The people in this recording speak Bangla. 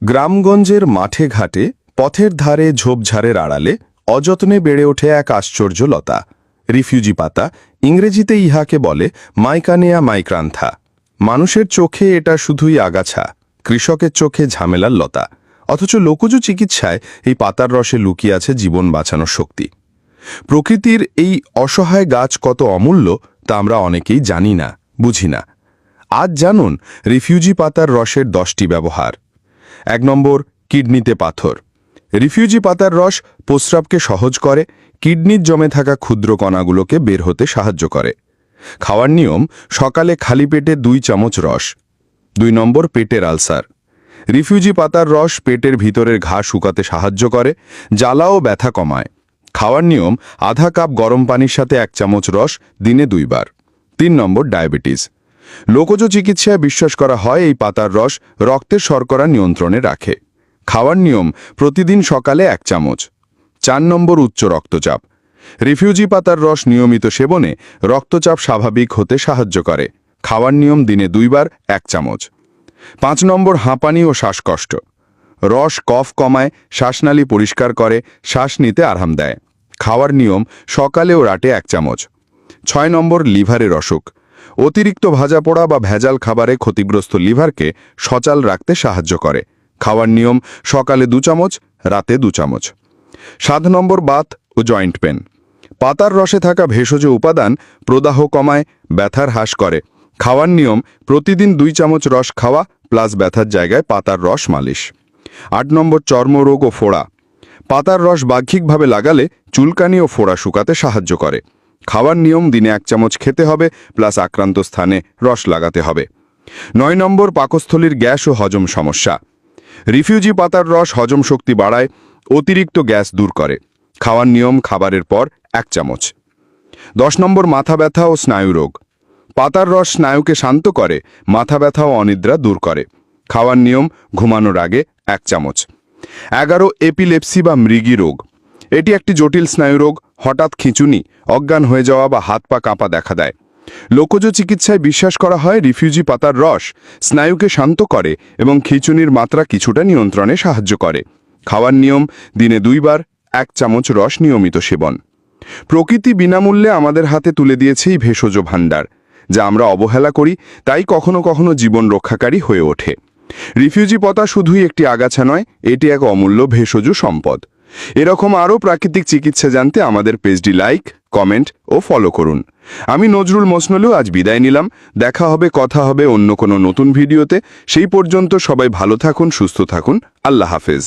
গ্রামগঞ্জের মাঠে ঘাটে পথের ধারে ঝোপঝাড়ের আড়ালে অযত্নে বেড়ে ওঠে এক আশ্চর্য লতা, রিফিউজি পাতা। ইংরেজিতে ইহাকে বলে মাইকানিয়া মাইক্রান্থা। মানুষের চোখে এটা শুধুই আগাছা, কৃষকের চোখে ঝামেলার লতা। অথচ লোকজ চিকিৎসায় এই পাতার রসে লুকিয়ে আছে জীবন বাঁচানোর শক্তি। প্রকৃতির এই অসহায় গাছ কত অমূল্য তা আমরা অনেকেই জানি না, বুঝি না। আজ জানুন রিফিউজি পাতার রসের 10টি ব্যবহার। 1 নম্বর, কিডনিতে পাথর। রিফিউজি পাতার রস প্রস্রাবকে সহজ করে, কিডনির জমে থাকা ক্ষুদ্র কণাগুলোকে বের হতে সাহায্য করে। খাওয়ার নিয়ম: সকালে খালি পেটে 2 চামচ রস। 2 নম্বর, পেটের আলসার। রিফিউজি পাতার রস পেটের ভিতরের ঘা শুকাতে সাহায্য করে, জ্বালা ও ব্যথা কমায়। খাওয়ার নিয়ম: আধা কাপ গরম পানির সাথে 1 চামচ রস, দিনে 2 বার। 3 নম্বর, ডায়াবেটিস। লোকজ চিকিৎসায় বিশ্বাস করা হয় এই পাতার রস রক্তের শর্করা নিয়ন্ত্রণে রাখে। খাওয়ার নিয়ম: প্রতিদিন সকালে 1 চামচ। 4 নম্বর, উচ্চ রক্তচাপ। রিফিউজি পাতার রস নিয়মিত সেবনে রক্তচাপ স্বাভাবিক হতে সাহায্য করে। খাওয়ার নিয়ম: দিনে 2 বার 1 চামচ। 5 নম্বর, হাঁপানি ও শ্বাসকষ্ট। রস কফ কমায়, শ্বাসনালী পরিষ্কার করে, শ্বাস নিতে আরাম দেয়। খাওয়ার নিয়ম: সকালে ও রাতে 1 চামচ। 6 নম্বর, লিভারের অসুখ। অতিরিক্ত ভাজা পোড়া বা ভেজাল খাবারে ক্ষতিগ্রস্ত লিভারকে সচল রাখতে সাহায্য করে। খাওয়ার নিয়ম: সকালে 2 চামচ, রাতে 2 চামচ। 7 নম্বর, বাত ও জয়েন্ট পেন। পাতার রসে থাকা ভেষজ উপাদান প্রদাহ কমায়, ব্যথার হ্রাস করে। খাওয়ার নিয়ম: প্রতিদিন 2 চামচ রস খাওয়া প্লাস ব্যথার জায়গায় পাতার রস মালিশ। 8 নম্বর, চর্মরোগ ও ফোড়া। পাতার রস বাহ্যিকভাবে লাগালে চুলকানি ও ফোড়া শুকাতে সাহায্য করে। খাওয়ার নিয়ম: দিনে 1 চামচ খেতে হবে প্লাস আক্রান্ত স্থানে রস লাগাতে হবে। 9 নম্বর, পাকস্থলীর গ্যাস ও হজম সমস্যা। রিফিউজি পাতার রস হজম শক্তি বাড়ায়, অতিরিক্ত গ্যাস দূর করে। খাওয়ার নিয়ম: খাবারের পর 1 চামচ। 10 নম্বর, মাথা ব্যথা ও স্নায়ু রোগ। পাতার রস স্নায়ুকে শান্ত করে, মাথা ব্যথা ও অনিদ্রা দূর করে। খাওয়ার নিয়ম: ঘুমানোর আগে 1 চামচ। 11, এপিলেপসি বা মৃগী রোগ। এটি একটি জটিল স্নায়ু রোগ, হঠাৎ খিঁচুনি, অজ্ঞান হয়ে যাওয়া বা হাত পা কাঁপা দেখা দেয়। লোকজ চিকিৎসায় বিশ্বাস করা হয় রিফিউজি পাতার রস স্নায়ুকে শান্ত করে এবং খিঁচুনির মাত্রা কিছুটা নিয়ন্ত্রণে সাহায্য করে। খাওয়ার নিয়ম: দিনে 2 বার 1 চামচ রস নিয়মিত সেবন। প্রকৃতি বিনামূল্যে আমাদের হাতে তুলে দিয়েছে এই ভেষজ ভাণ্ডার, যা আমরা অবহেলা করি, তাই কখনো কখনো জীবন রক্ষাকারী হয়ে ওঠে। রিফিউজি পাতা শুধুই একটি আগাছা নয়, এটি এক অমূল্য ভেষজ সম্পদ। এরকম আরও প্রাকৃতিক চিকিৎসা জানতে আমাদের পেজটি লাইক, কমেন্ট ও ফলো করুন। আমি নজরুল মসনলু আজ বিদায় নিলাম। দেখা হবে, কথা হবে অন্য কোনো নতুন ভিডিওতে। সেই পর্যন্ত সবাই ভালো থাকুন, সুস্থ থাকুন। আল্লাহ হাফেজ।